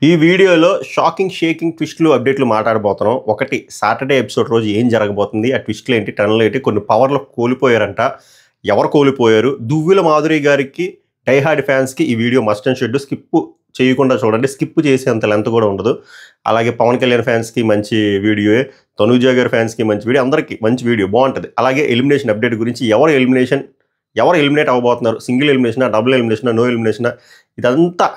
ఈ వీడియోలో shocking shaking ట్విస్ట్లు అప్డేట్లు మాట్లాడబోతున్నాం. ఒకటి సాటర్డే ఎపిసోడ్ రోజు ఏం జరగబోతుంది, ఆ ట్విస్ట్లు ఏంటి, టర్న్లు ఏంటి, కొన్ని పవర్లు కోల్పోయారంట, ఎవరు కోల్పోయారు, దువ్వుల మాధురి గారికి డైహార్డ్ ఫ్యాన్స్కి ఈ video must and should skip చేయకుండా చూడండి. స్కిప్ చేసేంత లెంత్ కూడా ఉండదు. అలాగే పవన్ కళ్యాణ్ ఫ్యాన్స్కి మంచి వీడియోయే, తనూజ గారి ఫ్యాన్స్కి మంచి వీడియో, అందరికీ మంచి వీడియో బాగుంటుంది. అలాగే ఎలిమినేషన్ అప్డేట్ గురించి ఎవరు ఎలిమినేట్ అవ్వబోతున్నారు, సింగిల్ ఎలిమినేషనా, డబుల్ ఎలిమినేషనా, నో ఎలిమినేషనా, ఇదంతా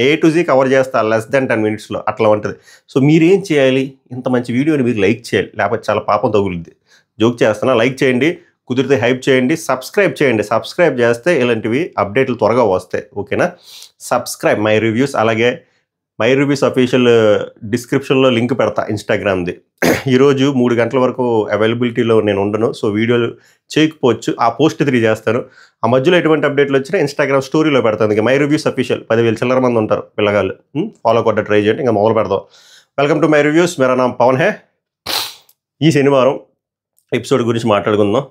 A to Z కవర్ చేస్తా లెస్ దెన్ 10 minutesలో అట్లా ఉంటుంది. సో మీరేం చేయాలి, ఇంత మంచి వీడియోని మీరు లైక్ చేయాలి, లేకపోతే చాలా పాపం తగులుద్ది. జోక్ చేస్తున్నా, లైక్ చేయండి, కుదిరితే హైప్ చేయండి, సబ్స్క్రైబ్ చేయండి. సబ్స్క్రైబ్ చేస్తే ఇలాంటివి అప్డేట్లు త్వరగా వస్తాయి. ఓకేనా? Subscribe my reviews. అలాగే మై రివ్యూస్ అఫీషియల్ డిస్క్రిప్షన్లో లింక్ పెడతా ఇన్స్టాగ్రామ్ది. ఈరోజు 3 గంటల వరకు అవైలబిలిటీలో నేను ఉండను, సో వీడియోలు చేయకపోవచ్చు. ఆ పోస్ట్ 3 చేస్తాను. ఆ మధ్యలో ఎటువంటి అప్డేట్లు వచ్చినా ఇన్స్టాగ్రామ్ స్టోరీలో పెడతాను. ఇంకా మై రివ్యూస్ అఫీషియల్ 10,000 చిల్లర మంది ఉంటారు పిల్లగాళ్ళు, ఫాలో కొట్ట ట్రై చేయండి. ఇంకా మొదలు పెడదాం. Welcome to my reviews. మేరా నామ్ పవన్ హే. ఈ శనివారం ఎపిసోడ్ గురించి మాట్లాడుకుందాం.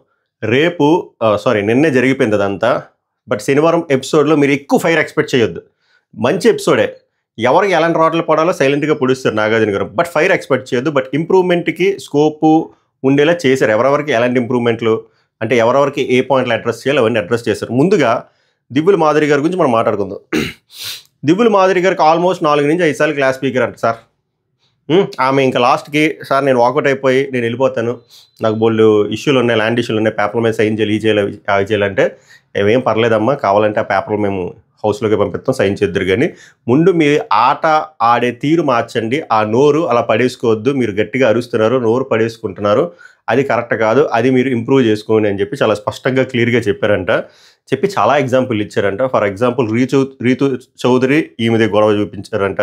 నిన్నే జరిగిపోయింది అదంతా. బట్ శనివారం ఎపిసోడ్లో మీరు ఎక్కువ ఫైర్ ఎక్స్పెక్ట్ చేయొద్దు. మంచి ఎపిసోడే, ఎవరికి ఎలాంటి రోడ్లు పడాలో సైలెంట్గా పొడుస్తారు నాగార్జున గారు. బట్ ఫైర్ ఎక్స్పెక్ట్ చేయొద్దు. బట్ ఇంప్రూవ్మెంట్కి స్కోపు ఉండేలా చేశారు. ఎవరెవరికి ఎలాంటి ఇంప్రూవ్మెంట్లు అంటే ఎవరెవరికి ఏ పాయింట్లు అడ్రస్ చేయాలి అవన్నీ అడ్రస్ చేశారు. ముందుగా దివ్వుల మాధురి గారి గురించి మనం మాట్లాడుకుందాం. దివ్వుల మాధురి గారికి ఆల్మోస్ట్ 4 నుంచి 5 సార్లు క్లాస్ స్పీకర్ అంట సార్. ఆమె ఇంకా లాస్ట్కి సార్ నేను వాకౌట్ అయిపోయి నేను వెళ్ళిపోతాను, నాకు బోల్డ్ ఇష్యూలు ఉన్నాయి, ల్యాండ్ ఇష్యూలు ఉన్నాయి, పేపర్ల మీద సైన్ చేయాలి, ఈ చేయాలి, అవి చేయాలంటే ఏమేం పర్లేదమ్మా, కావాలంటే ఆ పేపర్లు మేము హౌస్లోకి పంపిస్తాం, సైన్ చేద్దరు, కానీ ముందు మీ ఆట ఆడే తీరు మార్చండి. ఆ నోరు అలా పడేసుకోవద్దు, మీరు గట్టిగా అరుస్తున్నారు, నోరు పడేసుకుంటున్నారు, అది కరెక్ట్ కాదు, అది మీరు ఇంప్రూవ్ చేసుకోండి అని చెప్పి చాలా స్పష్టంగా క్లియర్గా చెప్పారంట. చెప్పి చాలా ఎగ్జాంపుల్ ఇచ్చారంట. ఫర్ ఎగ్జాంపుల్ రీతు చౌదరి ఈమెదే గొడవ చూపించారంట,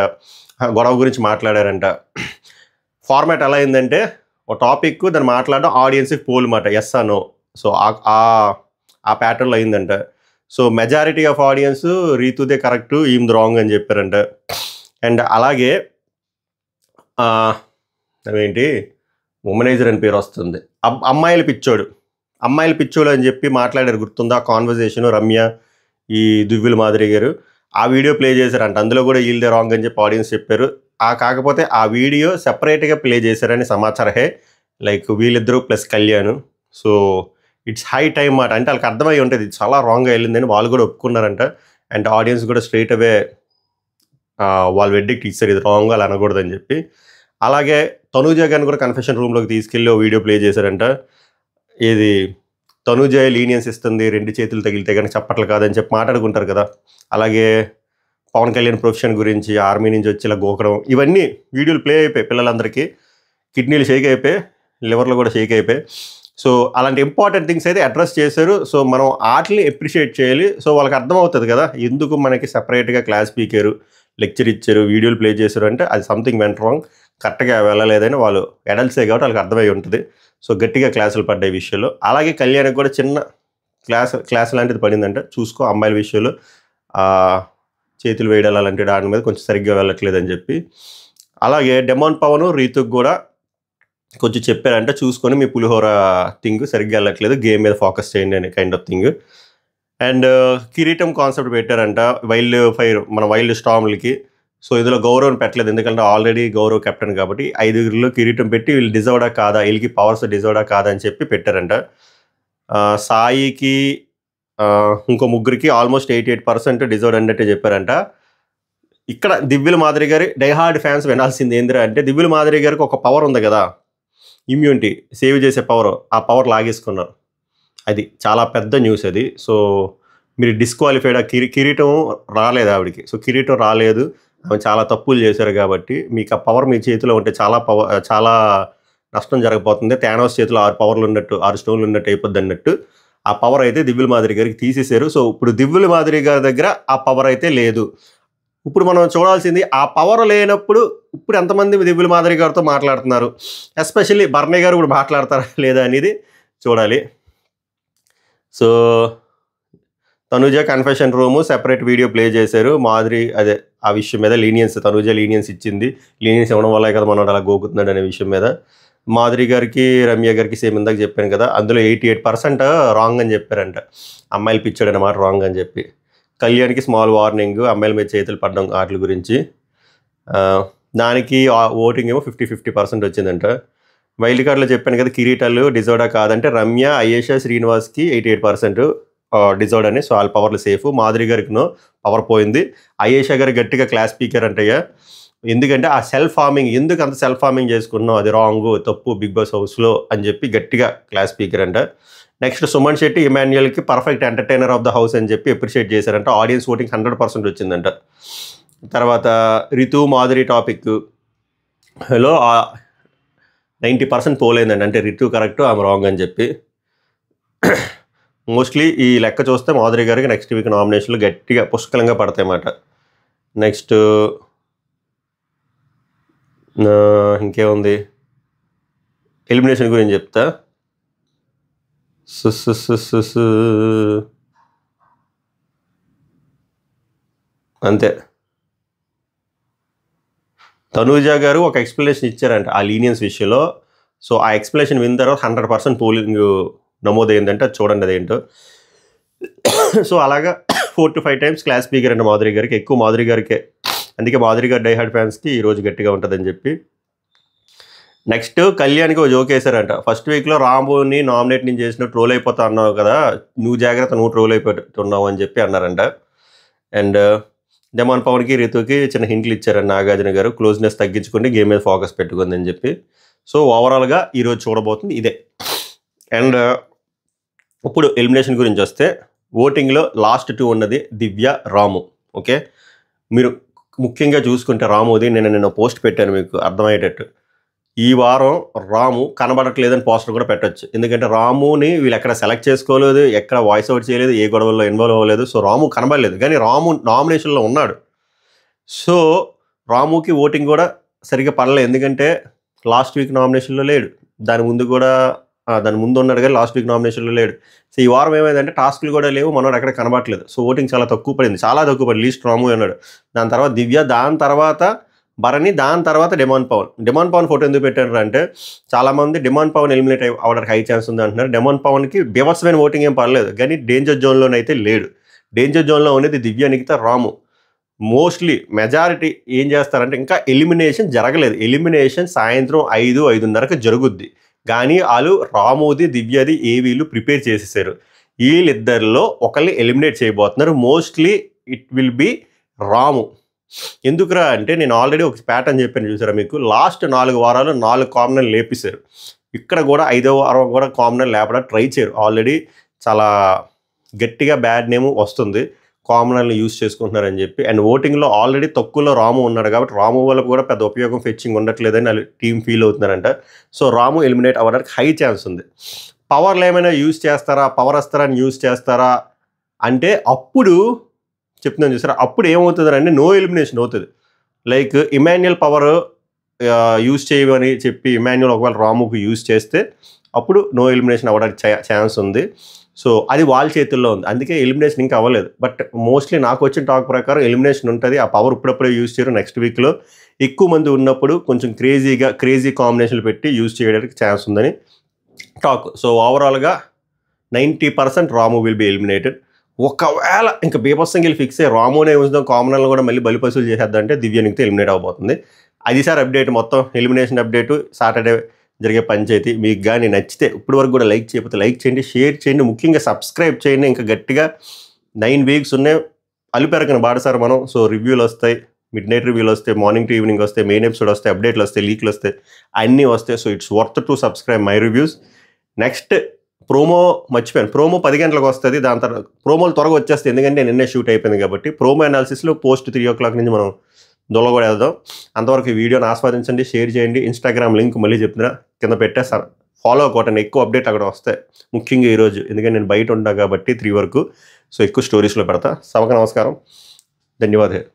గొడవ గురించి మాట్లాడారంట. ఫార్మాట్ ఎలా అయిందంటే ఒక టాపిక్ దాన్ని మాట్లాడడం, ఆడియన్స్కి పోల్ మాట ఎస్ నో, సో ఆ ప్యాటర్న్లో అయిందంట. సో మెజారిటీ ఆఫ్ ఆడియన్స్ రీతుదే కరెక్ట్, ఈమెది రాంగ్ అని చెప్పారంట. అండ్ అలాగే అవేంటి ఉమనైజర్ అని పేరు వస్తుంది, అమ్మాయిల పిచ్చోడు అని చెప్పి మాట్లాడారు, గుర్తుందా కాన్వర్జేషన్ రమ్య ఈ దువ్వుల మాధురి గారు ఆ వీడియో ప్లే చేశారంట. అందులో కూడా వీళ్ళదే రాంగ్ అని చెప్పి ఆడియన్స్ చెప్పారు. కాకపోతే ఆ వీడియో సెపరేట్గా ప్లే చేశారని సమాచారమే, లైక్ వీళ్ళిద్దరూ plus Kalyan. So it's high time మాట, అంటే వాళ్ళకి అర్థమై ఉంటుంది చాలా రాంగ్గా వెళ్ళిందని వాళ్ళు కూడా ఒప్పుకున్నారంట. అండ్ ఆడియన్స్ కూడా స్ట్రైట్ అవే వాళ్ళు వెడ్డిక్ట్ ఇచ్చారు, ఇది రాంగ్ అలా అనకూడదని చెప్పి. అలాగే తనూజ గారిని కూడా కన్ఫెషన్ రూమ్లోకి తీసుకెళ్ళి ఓ వీడియో ప్లే చేశారంట. ఇది తనూజ లీనియన్స్ ఇస్తుంది, 2 చేతులు తగిలితే కానీ చప్పట్లు కాదని చెప్పి మాట్లాడుకుంటారు కదా. అలాగే పవన్ కళ్యాణ్ ప్రొఫెషన్ గురించి, ఆర్మీ నుంచి వచ్చి ఇలా గోకడం, ఇవన్నీ వీడియోలు ప్లే అయిపోయి పిల్లలందరికీ కిడ్నీలు షేక్ అయిపోయి, లివర్లు కూడా షేక్ అయిపోయి. సో అలాంటి ఇంపార్టెంట్ థింగ్స్ అయితే అడ్రస్ చేశారు. సో మనం ఆటల్ని అప్రిషియేట్ చేయాలి. సో వాళ్ళకి అర్థమవుతుంది కదా ఎందుకు మనకి సపరేట్గా క్లాస్ స్పీకరు లెక్చర్ ఇచ్చారు, వీడియోలు ప్లే చేశారు అంటే అది సంథింగ్ వెంట్ రాంగ్, కరెక్ట్గా వెళ్ళలేదని వాళ్ళు అడల్ట్సే కాబట్టి వాళ్ళకి అర్థమై ఉంటుంది. సో గట్టిగా క్లాసులు పడ్డాయి విషయంలో. అలాగే కళ్యాణ్కి కూడా చిన్న క్లాస్ లాంటిది పడిందంటే చూసుకో, అమ్మాయిల విషయంలో చేతులు వేయడాలు అలాంటి దాని మీద కొంచెం సరిగ్గా వెళ్ళట్లేదని చెప్పి. అలాగే డెమాన్ పవన్ రీతుకు కూడా కొంచెం చెప్పారంటే చూసుకొని మీ పులిహోర థింగ్ సరిగ్గా వెళ్ళట్లేదు, గేమ్ మీద ఫోకస్ చేయండి అనే కైండ్ ఆఫ్ థింగ్. అండ్ కిరీటం కాన్సెప్ట్ పెట్టారంట వైల్డ్ ఫైర్ మన వైల్డ్ స్టామ్లకి. సో ఇందులో గౌరవం పెట్టలేదు, ఎందుకంటే ఆల్రెడీ గౌరవ్ కెప్టెన్ కాబట్టి 5 కిరీటం పెట్టి వీళ్ళు డిజర్వ్డా కాదా, వీళ్ళకి పవర్స్ డిజర్వ్డా కాదా అని చెప్పి పెట్టారంట. సాయికి ఇంకో 3కి ఆల్మోస్ట్ 88% డిజర్వ్డ్ అన్నట్టే చెప్పారంట. ఇక్కడ దివ్వుల మాధురి గారి డైహార్డ్ ఫ్యాన్స్ వినాల్సింది ఏందిరా అంటే, దివ్వుల మాధురి గారికి ఒక పవర్ ఉంది కదా, ఇమ్యూనిటీ సేవ్ చేసే పవర్, ఆ పవర్ లాగేసుకున్నారు. అది చాలా పెద్ద న్యూస్ అది. సో మీరు డిస్క్వాలిఫైడ్, కిరీటం రాలేదు ఆవిడకి. సో కిరీటం రాలేదు, ఆమె చాలా తప్పులు చేశారు కాబట్టి మీకు ఆ పవర్ మీ చేతిలో ఉంటే చాలా నష్టం జరగబోతుంది. థానోస్ చేతిలో 6 పవర్లు ఉన్నట్టు, 6 స్టోన్లు ఉన్నట్టు అయిపోద్ది అన్నట్టు ఆ పవర్ అయితే దివ్వుల మాధురి గారికి తీసేశారు. సో ఇప్పుడు దివ్వుల మాధురి గారి దగ్గర ఆ పవర్ అయితే లేదు. ఇప్పుడు మనం చూడాల్సింది ఆ పవర్ లేనప్పుడు ఇప్పుడు ఎంతమంది దివ్వుల మాధురి గారితో మాట్లాడుతున్నారు, ఎస్పెషల్లీ బర్నీ గారు ఇప్పుడు మాట్లాడతారా లేదా అనేది చూడాలి. So Tanuja confession room separate video play చేశారు. మాధురి అదే ఆ విషయం మీద తనూజ లీనియన్స్ ఇచ్చింది, లీనియన్స్ ఇవ్వడం వల్ల కదా మనం అలా గోకుతున్నాడు అనే విషయం మీద. మాధురి గారికి రమ్య గారికి సేమ్ ఇందాక చెప్పాను కదా, అందులో 88% రాంగ్ అని చెప్పారంట, అమ్మాయిలు పిచ్చాడు అన్నమాట రాంగ్ అని చెప్పి. కళ్యాణ్కి స్మాల్ వార్నింగ్, అమ్మాయిల మీద చేతులు పడడం వాటి గురించి. దానికి ఓటింగ్ ఏమో 50% వచ్చిందంట. వైల్డ్ కార్డ్లో చెప్పాను కదా, కిరీటాలు డిజర్డా కాదంటే రమ్య, అయేషా, శ్రీనివాస్కి 88% డిజర్డ్ అని. సో వాళ్ళ పవర్లు సేఫ్. మాధురి గారికి పవర్ పోయింది. అయేషా గారు గట్టిగా క్లాస్ స్పీకర్ అంటయ్యా. ఎందుకంటే ఆ సెల్ఫ్ హార్మింగ్, ఎందుకు అంత సెల్ఫ్ హార్మింగ్ చేసుకున్నావు, అది రాంగ్, తప్పు బిగ్ బాస్ హౌస్లో అని చెప్పి గట్టిగా క్లాస్ స్పీకర్ అంట. నెక్స్ట్ సుమన్ శెట్టి, ఇమాన్యుయల్కి perfect entertainer of the house అని చెప్పి అప్రిషియేట్ చేశారంట. ఆడియన్స్ ఓటింగ్ 100% వచ్చిందంట. తర్వాత రితు, మాధురి టాపిక్ లో 90% పోలేదండి. అంటే రితు కరెక్ట్, ఆమె రాంగ్ అని చెప్పి. మోస్ట్లీ ఈ లెక్క చూస్తే మాధురి గారికి నెక్స్ట్ వీక్ నామినేషన్లు గట్టిగా పుష్కలంగా పడతాయి అన్నమాట. నెక్స్ట్ ఇంకేముంది, ఎలిమినేషన్ గురించి చెప్తా. అంతే. తనూజ గారు ఒక ఎక్స్ప్లెనేషన్ ఇచ్చారంట ఆ లీనియన్స్ విషయంలో. సో ఆ ఎక్స్ప్లెనేషన్ విన్న తర్వాత 100% పోలింగ్ నమోదైందంటే అది చూడండి అదేంటో. సో అలాగా 4 to 5 times క్లాస్ స్పీకర్ అండి మాధురి గారికి. ఎక్కువ మాధురి గారికే. అందుకే మాధురి గారి డైహార్డ్ ఫ్యాన్స్కి ఈరోజు గట్టిగా ఉంటుందని చెప్పి. నెక్స్ట్ కళ్యాణ్కి ఒక జోక్ వేశారంట. ఫస్ట్ వీక్లో రాముని నామినేట్ నేను చేసిన ట్రోల్ అయిపోతా అన్నావు కదా, నువ్వు జాగ్రత్త, నువ్వు ట్రోల్ అయిపోతున్నావు అని చెప్పి అన్నారంట. అండ్ డెమాన్ పవన్కి, రితుకి చిన్న హింట్లు ఇచ్చారండి నాగార్జున గారు. క్లోజ్నెస్ తగ్గించుకోండి, గేమ్ మీద ఫోకస్ పెట్టుకుంది అని చెప్పి. సో ఓవరాల్గా ఈరోజు చూడబోతుంది ఇదే. అండ్ ఇప్పుడు ఎలిమినేషన్ గురించి వస్తే, ఓటింగ్లో లాస్ట్ 2 ఉన్నది దివ్య, రాము. ఓకే, మీరు ముఖ్యంగా చూసుకుంటే రాముది నేను పోస్ట్ పెట్టాను మీకు అర్థమయ్యేటట్టు. ఈ వారం రాము కనబడట్లేదని పోస్టర్ కూడా పెట్టచ్చు. ఎందుకంటే రాముని వీళ్ళు ఎక్కడ సెలెక్ట్ చేసుకోలేదు, ఎక్కడ వాయిస్ అవుట్ చేయలేదు, ఏ గొడవల్లో ఇన్వాల్వ్ అవ్వలేదు. సో రాము కనబడలేదు, కానీ రాము నామినేషన్లో ఉన్నాడు. సో రాముకి ఓటింగ్ కూడా సరిగ్గా పడలేదు, ఎందుకంటే లాస్ట్ వీక్ నామినేషన్లో లేడు. దాని ముందు ఉన్నాడు కానీ లాస్ట్ వీక్ నామినేషన్లో లేడు. సో ఈ వారం ఏమైందంటే టాస్క్లు కూడా లేవు, మనోడు ఎక్కడ కనబడట్లేదు. సో ఓటింగ్ చాలా తక్కువ పడింది, చాలా తక్కువ పడింది. లీస్ట్ రాము అన్నాడు, దాని తర్వాత దివ్య, దాని తర్వాత భరణి, దాని తర్వాత Demon Pavan. Demon Pavan photo ఎందుకు పెట్టారు అంటే, చాలామంది డెమాన్ పవన్ ఎలిమినేట్ అవ్వడానికి హై ఛాన్స్ ఉంది అంటున్నారు. డెమాన్ పవన్కి బీభత్సమైన ఓటింగ్ ఏం పర్లేదు, కానీ డేంజర్ జోన్లోనైతే లేడు. డేంజర్ జోన్లో ఉన్నది దివ్య, నిఖిత, రాము. మోస్ట్లీ మెజారిటీ ఏం చేస్తారంటే, ఇంకా ఎలిమినేషన్ జరగలేదు. ఎలిమినేషన్ సాయంత్రం 5-5:30 జరుగుద్ది. కానీ వాళ్ళు రాముది, దివ్యది వీళ్ళు ప్రిపేర్ చేసేసారు. వీళ్ళిద్దరిలో ఒకరిని ఎలిమినేట్ చేయబోతున్నారు. మోస్ట్లీ ఇట్ విల్ బి రాము. ఎందుకురా అంటే, నేను ఆల్రెడీ ఒక ప్యాటర్న్ చెప్పాను చూసారా మీకు. లాస్ట్ 4 వారాలు 4 కామనల్ లేపేశారు. ఇక్కడ కూడా 5వ వారం కూడా కామనల్ లేపడానికి ట్రై చేయరు. ఆల్రెడీ చాలా గట్టిగా బ్యాడ్ నేమ్ వస్తుంది, కామనల్ని యూజ్ చేసుకుంటున్నారని చెప్పి. అండ్ ఓటింగ్లో ఆల్రెడీ తక్కువలో రాము ఉన్నాడు కాబట్టి రాము వల్ల కూడా పెద్ద ఉపయోగం ఫెచ్చింగ్ ఉండట్లేదని వాళ్ళు టీం ఫీల్ అవుతున్నారంట. సో రాము ఎలిమినేట్ అవ్వడానికి హై ఛాన్స్ ఉంది. పవర్లు ఏమైనా యూజ్ చేస్తారా, పవర్ వస్తారని యూజ్ చేస్తారా అంటే, అప్పుడు చెప్తున్నాను చూసారా, అప్పుడు ఏమవుతుందంటే నో ఎలిమినేషన్ అవుతుంది. లైక్ ఇమాన్యుయల్ పవర్ యూజ్ చేయమని చెప్పి ఇమాన్యుయల్ ఒకవేళ రాముకు యూజ్ చేస్తే అప్పుడు నో ఎలిమినేషన్ అవ్వడానికి ఛాన్స్ ఉంది. సో అది వాళ్ళ చేతుల్లో ఉంది, అందుకే ఎలిమినేషన్ ఇంకా అవ్వలేదు. బట్ మోస్ట్లీ నాకు వచ్చిన టాక్ ప్రకారం ఎలిమినేషన్ ఉంటుంది. ఆ పవర్ ఇప్పుడప్పుడే యూజ్ చేయరు, నెక్స్ట్ వీక్లో ఎక్కువ మంది ఉన్నప్పుడు కొంచెం క్రేజీ కాంబినేషన్లు పెట్టి యూజ్ చేయడానికి ఛాన్స్ ఉందని టాక్. సో ఓవరాల్గా 90% రాము విల్ బి ఎలిమినేటెడ్. ఒకవేళ ఇంకా బీభత్సంగా వెళ్ళి ఫిక్స్ అయ్యి రామునే ఉంచుదాం, కామనల్ కూడా మళ్ళీ బలిపసులు చేసేద్దంటే దివ్య నిఖిత ఎలిమినేట్ అవబోతుంది. అది సార్ అప్డేట్, మొత్తం ఎలిమినేషన్ అప్డేట్. సాటర్డే జరిగే పంచాయతీ. మీకు కానీ నచ్చితే ఇప్పటి వరకు కూడా లైక్ చేయకపోతే లైక్ చేయండి, షేర్ చేయండి, ముఖ్యంగా సబ్స్క్రైబ్ చేయండి. ఇంకా గట్టిగా 9 వీక్స్ ఉన్నాయి, అలుపెరకన బాడసారు మనం. సో రివ్యూలు వస్తాయి, మిడ్ నైట్ రివ్యూలు వస్తాయి, మార్నింగ్ టు ఈవినింగ్ వస్తాయి, మెయిన్ ఎపిసోడ్ వస్తాయి, అప్డేట్లు వస్తాయి, లీక్లు వస్తాయి, అన్నీ వస్తాయి. So it's worth to subscribe my reviews. Next promo మర్చిపోయాను, ప్రోమో 10 గంటలకు వస్తుంది. దాని తర్వాత ప్రోమోలు త్వరగా వచ్చేస్తాయి, ఎందుకంటే నిన్నే షూట్ అయిపోయింది కాబట్టి. ప్రోమో అనాలిసిస్లో పోస్ట్ 3 o'clock నుంచి మనం దొల్లగొడేద్దాం. అంతవరకు ఈ వీడియోని ఆస్వాదించండి, షేర్ చేయండి. ఇన్స్టాగ్రామ్ లింక్ మళ్ళీ చెప్తున్నా కింద పెట్టేస్తాను, ఫాలో కొట్టండి, ఎక్కువ అప్డేట్ అక్కడ వస్తాయి. ముఖ్యంగా ఈరోజు ఎందుకంటే నేను బయట ఉంటాను కాబట్టి 3 వరకు. సో ఎక్కువ స్టోరీస్లో పెడతా. సభకు నమస్కారం, ధన్యవాదాలు.